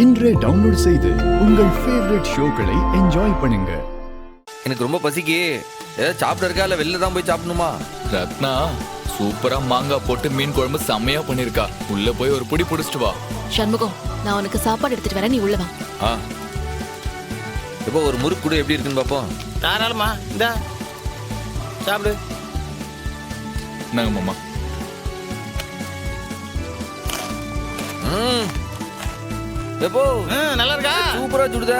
இன்றே டவுன்லோட் செய்து உங்கள் ஃபேவரட் ஷோக்களை என்ஜாய் பண்ணுங்க. எனக்கு ரொம்ப பசிக்கு ஏதாவது சாப்பிட இருக்கா இல்ல வெளில தான் போய் சாப்பிடணுமா? ரத்னா சூப்பரா மாங்காய் போட்டு மீன் குழம்பு செம்மையா பண்ணிருக்கா. உள்ள போய் ஒரு புடி புடிச்சிட்டு வா. சண்முகம், நான் உனக்கு சாப்பாடு எடுத்துட்டு வரேன், நீ உள்ள வா. இப்போ ஒரு முறுக்கு கூட எப்படி இருக்குன்னு பாப்போம். தாராளமா இந்த சாப்பிடு. நாங்க மாமா. எப்போ நல்லா இருக்கா? சூப்பரா சுடுதா.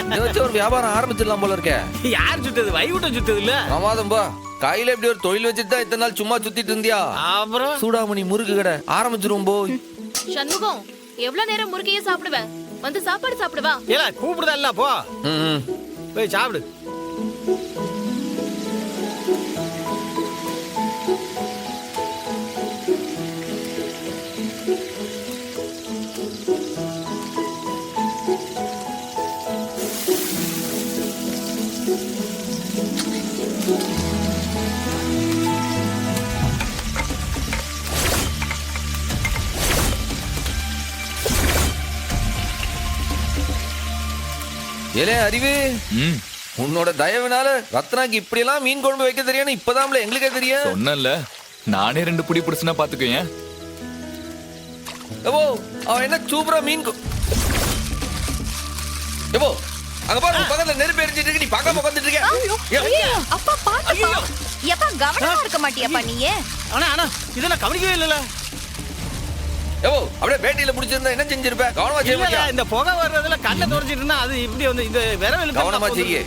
இத வச்சு ஒரு வியாபாரம் ஆரம்பிச்சிடலாம் போல இருக்கே. யார் சுட்டது? வைகுண்டம் சுட்டது இல்ல? பிரமாதம்பா. கையில எப்படி ஒரு தொழில் வச்சுட்டு தான் இத்தனை நாள் சும்மா சுத்திட்டு இருந்தியா? அப்புறம் சூடாமணி முறுக்கு கடை ஆரம்பிச்சிரும் போய். சண்முகம், எவ்வளவு நேரம் முறுக்கையே சாப்பிடுவ? வந்து சாப்பாடு சாப்பிடுவா. ஏல கூப்பிடுதா இல்ல? போ போய் சாப்பிடு. ஏலே அறிவு, உன்னோட தயவுனால ரத்னாக்கு இப்படி எல்லாம் மீன் குழம்பு வைக்க தெரியும் இப்பதான்ல எங்களுக்கே தெரியும். சொன்னல நானே 2 புடி புடிச்சுனா பாத்துக்கோங்க. எப்போ அவன் என்ன சூப்பரா மீன் எப்போ அங்க பாரு பக்கத்துல நெருப்பு எரிஞ்சிட்டு இருக்கு, நீ பார்க்காம உட்கார்ந்துட்டு இருக்க. அப்பா பாத்துப்பா. எப்பா கவனமா இருக்க மாட்டியாப்பா நீயே? ஆனா இதெல்லாம் கவனிக்கவே இல்லல. எப்போ அப்படியே பேட்டியில புடிச்சிருந்தா என்ன செஞ்சிருப்ப? கவனமா செய்ய. இந்த புகை வர்றதுல கண்ணை தொடச்சிட்டு இருந்தா அது இப்படி வந்து இந்த விரவல் கவனமா செய்ய.